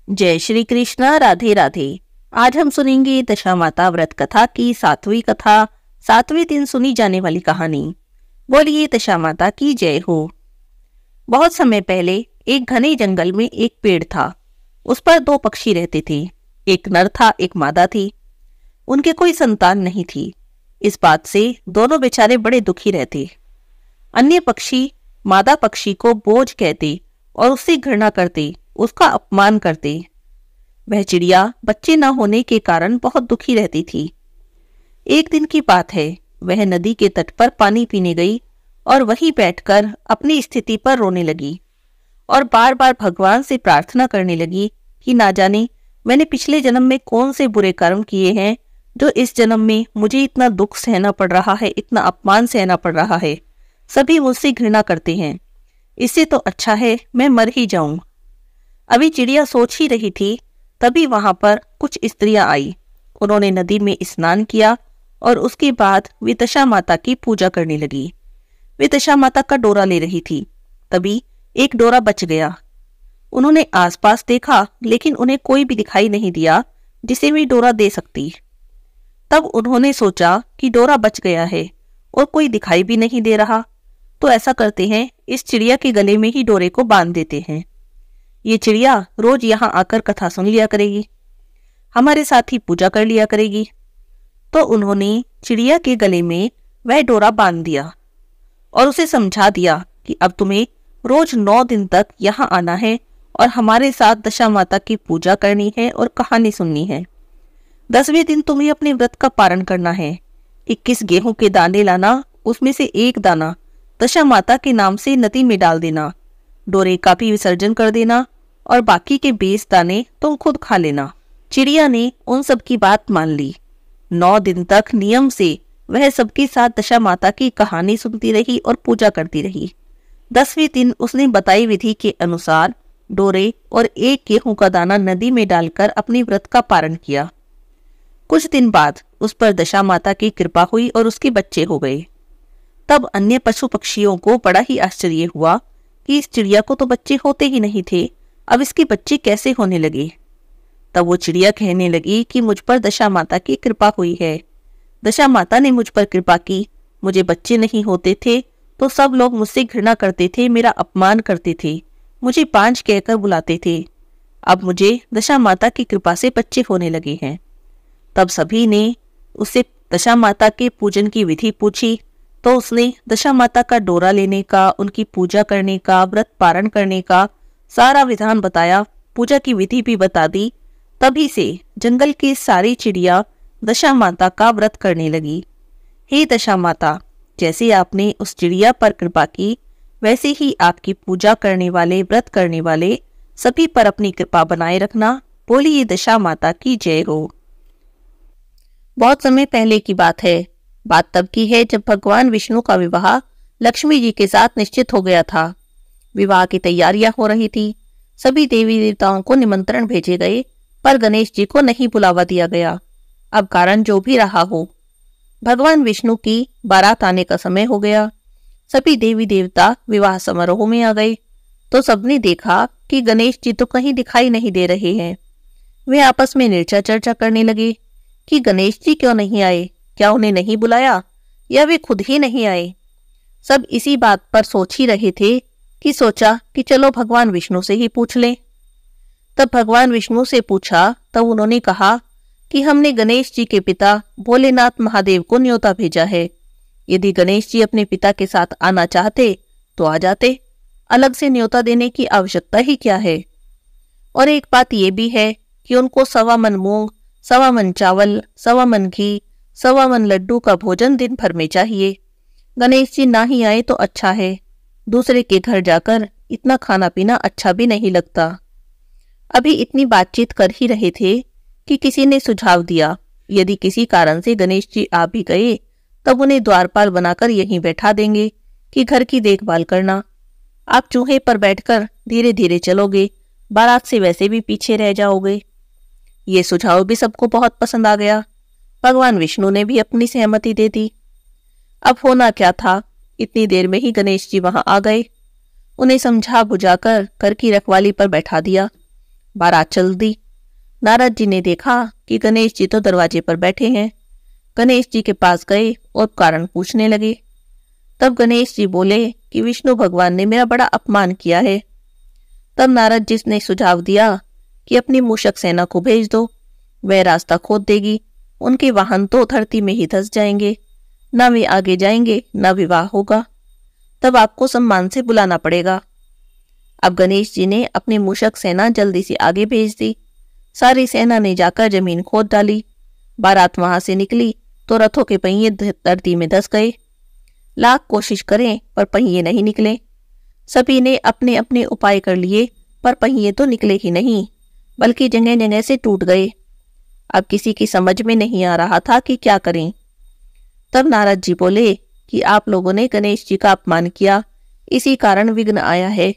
जय श्री कृष्ण। राधे राधे। आज हम सुनेंगे दशा माता व्रत कथा की 7वीं कथा, 7वें दिन सुनी जाने वाली कहानी। बोलिए दशा माता की जय हो। बहुत समय पहले एक घने जंगल में एक पेड़ था। उस पर 2 पक्षी रहते थे। एक नर था, एक मादा थी। उनके कोई संतान नहीं थी। इस बात से दोनों बेचारे बड़े दुखी रहते। अन्य पक्षी मादा पक्षी को बोझ कहते और उससे घृणा करते, उसका अपमान करते। वह चिड़िया बच्चे न होने के कारण बहुत दुखी रहती थी। एक दिन की बात है, वह नदी के तट पर पानी पीने गई और वहीं बैठकर अपनी स्थिति पर रोने लगी और बार बार भगवान से प्रार्थना करने लगी कि ना जाने मैंने पिछले जन्म में कौन से बुरे कर्म किए हैं जो इस जन्म में मुझे इतना दुख सहना पड़ रहा है, इतना अपमान सहना पड़ रहा है। सभी मुझसे घृणा करते हैं। इससे तो अच्छा है मैं मर ही जाऊं। अभी चिड़िया सोच ही रही थी, तभी वहां पर कुछ स्त्रियां आई। उन्होंने नदी में स्नान किया और उसके बाद वे दशा माता की पूजा करने लगी। वे दशा माता का डोरा ले रही थी। तभी एक डोरा बच गया। उन्होंने आसपास देखा, लेकिन उन्हें कोई भी दिखाई नहीं दिया जिसे वे डोरा दे सकती। तब उन्होंने सोचा कि डोरा बच गया है और कोई दिखाई भी नहीं दे रहा, तो ऐसा करते हैं, इस चिड़िया के गले में ही डोरे को बांध देते हैं। ये चिड़िया रोज यहाँ आकर कथा सुन लिया करेगी, हमारे साथ ही पूजा कर लिया करेगी। तो उन्होंने चिड़िया के गले में वह डोरा बांध दिया और उसे समझा दिया कि अब तुम्हें रोज 9 दिन तक यहाँ आना है और हमारे साथ दशा माता की पूजा करनी है और कहानी सुननी है। 10वें दिन तुम्हें अपने व्रत का पारण करना है। 21 गेहूं के दाने लाना, उसमें से एक दाना दशा माता के नाम से नदी में डाल देना। डोरे का भी विसर्जन कर देना और बाकी के 20 दाने तुम खुद खा लेना। चिड़िया ने उन सब की बात मान ली। 9 दिन तक नियम से वह सबके साथ दशा माता की कहानी सुनती रही और पूजा करती रही। 10वें दिन उसने बताई विधि के अनुसार डोरे और एक गेहूं का दाना नदी में डालकर अपने व्रत का पारण किया। कुछ दिन बाद उस पर दशा माता की कृपा हुई और उसके बच्चे हो गए। तब अन्य पशु पक्षियों को बड़ा ही आश्चर्य हुआ कि इस चिड़िया को तो बच्चे होते ही नहीं थे, अब इसके बच्चे कैसे होने लगे। तब वो चिड़िया कहने लगी कि मुझ पर दशा माता की कृपा हुई है। दशा माता ने मुझ पर कृपा की। मुझे बच्चे नहीं होते थे तो सब लोग मुझसे घृणा करते थे, मेरा अपमान करते थे, मुझे पांच कहकर बुलाते थे। अब मुझे दशा माता की कृपा से बच्चे होने लगे हैं। तब सभी ने उससे दशा माता के पूजन की विधि पूछी, तो उसने दशा माता का डोरा लेने का, उनकी पूजा करने का, व्रत पारण करने का सारा विधान बताया, पूजा की विधि भी बता दी। तभी से जंगल की सारी चिड़िया दशा माता का व्रत करने लगी। हे दशा माता, जैसे आपने उस चिड़िया पर कृपा की, वैसे ही आपकी पूजा करने वाले, व्रत करने वाले सभी पर अपनी कृपा बनाए रखना। बोलिए दशा माता की जय हो। बहुत समय पहले की बात है। बात तब की है जब भगवान विष्णु का विवाह लक्ष्मी जी के साथ निश्चित हो गया था। विवाह की तैयारियां हो रही थी। सभी देवी देवताओं को निमंत्रण भेजे गए, पर गणेश जी को नहीं बुलावा दिया गया। अब कारण जो भी रहा हो, भगवान विष्णु की बारात आने का समय हो गया। सभी देवी देवता विवाह समारोह में आ गए तो सबने देखा कि गणेश जी तो कहीं दिखाई नहीं दे रहे हैं। वे आपस में निर्चा चर्चा करने लगे कि गणेश जी क्यों नहीं आए, क्या उन्हें नहीं बुलाया या वे खुद ही नहीं आए। सब इसी बात पर सोच ही रहे थे कि सोचा कि चलो भगवान विष्णु से ही पूछ लें। तब भगवान विष्णु से पूछा, तब उन्होंने कहा कि हमने गणेश जी के पिता भोलेनाथ महादेव को न्योता भेजा है। यदि गणेश जी अपने पिता के साथ आना चाहते तो आ जाते, अलग से न्योता देने की आवश्यकता ही क्या है। और एक बात यह भी है कि उनको 1.25 मन मूंग, 1.25 मन चावल, 1.25 मन घी, 1.25 मन लड्डू का भोजन दिन भर में चाहिए। गणेश जी ना ही आए तो अच्छा है। दूसरे के घर जाकर इतना खाना पीना अच्छा भी नहीं लगता। अभी इतनी बातचीत कर ही रहे थे कि किसी ने सुझाव दिया, यदि किसी कारण से गणेश जी आ भी गए तब उन्हें द्वारपाल बनाकर यहीं बैठा देंगे कि घर की देखभाल करना। आप चूहे पर बैठकर धीरे धीरे चलोगे, बारात से वैसे भी पीछे रह जाओगे। ये सुझाव भी सबको बहुत पसंद आ गया। भगवान विष्णु ने भी अपनी सहमति दे दी। अब होना क्या था, इतनी देर में ही गणेश जी वहां आ गए। उन्हें समझा बुझाकर घर की रखवाली पर बैठा दिया। बारात चल दी। नारद जी ने देखा कि गणेश जी तो दरवाजे पर बैठे हैं। गणेश जी के पास गए और कारण पूछने लगे। तब गणेश जी बोले कि विष्णु भगवान ने मेरा बड़ा अपमान किया है। तब नारद जी ने सुझाव दिया कि अपनी मूषक सेना को भेज दो, वह रास्ता खोद देगी। उनके वाहन तो धरती में ही धंस जाएंगे, न वे आगे जाएंगे न विवाह होगा। तब आपको सम्मान से बुलाना पड़ेगा। अब गणेश जी ने अपनी मूषक सेना जल्दी से आगे भेज दी। सारी सेना ने जाकर जमीन खोद डाली। बारात वहां से निकली तो रथों के पहिए धरती में धंस गए। लाख कोशिश करें पर पहिए नहीं निकले। सभी ने अपने अपने उपाय कर लिए पर पहिए तो निकले ही नहीं, बल्कि जगह जगह से टूट गए। अब किसी की समझ में नहीं आ रहा था कि क्या करें। तब नारद जी बोले कि आप लोगों ने गणेश जी का अपमान किया, इसी कारण विघ्न आया है।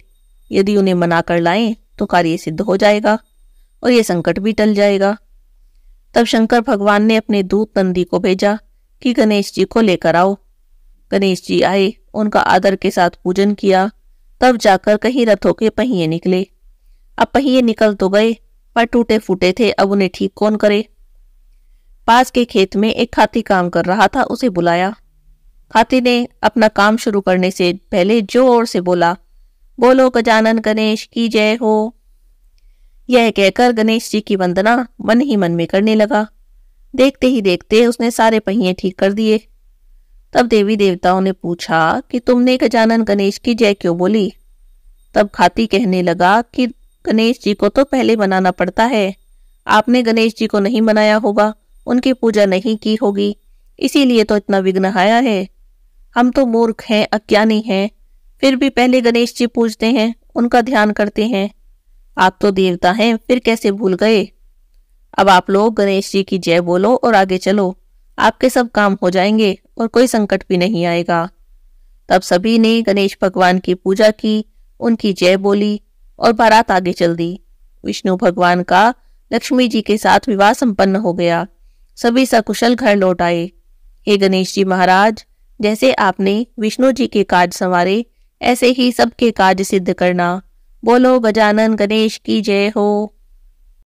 यदि उन्हें मना कर लाएं तो कार्य सिद्ध हो जाएगा और ये संकट भी टल जाएगा। तब शंकर भगवान ने अपने दूत नंदी को भेजा कि गणेश जी को लेकर आओ। गणेश जी आए, उनका आदर के साथ पूजन किया, तब जाकर कहीं रथों के पहिए निकले। अब पहिए निकल तो गए पर टूटे फूटे थे, अब उन्हें ठीक कौन करे। पास के खेत में एक खाती काम कर रहा था, उसे बुलाया। खाती ने अपना काम शुरू करने से पहले जोर से बोला, बोलो गजानन गणेश की जय हो। यह कहकर गणेश जी की वंदना मन ही मन में करने लगा। देखते ही देखते उसने सारे पहिए ठीक कर दिए। तब देवी देवताओं ने पूछा कि तुमने गजानन गणेश की जय क्यों बोली। तब खाती कहने लगा कि गणेश जी को तो पहले मनाना पड़ता है, आपने गणेश जी को नहीं मनाया होगा, उनकी पूजा नहीं की होगी, इसीलिए तो इतना विघ्न आया है। हम तो मूर्ख हैं, अज्ञानी हैं, फिर भी पहले गणेश जी पूजते हैं, उनका ध्यान करते हैं। आप तो देवता हैं, फिर कैसे भूल गए। अब आप लोग गणेश जी की जय बोलो और आगे चलो, आपके सब काम हो जाएंगे और कोई संकट भी नहीं आएगा। तब सभी ने गणेश भगवान की पूजा की, उनकी जय बोली और बारात आगे चल दी। विष्णु भगवान का लक्ष्मी जी के साथ विवाह संपन्न हो गया। सभी सकुशल घर लौट आए। हे गणेश जी महाराज, जैसे आपने विष्णु जी के काज संवारे, ऐसे ही सबके काज सिद्ध करना। बोलो गजानन गणेश की जय हो।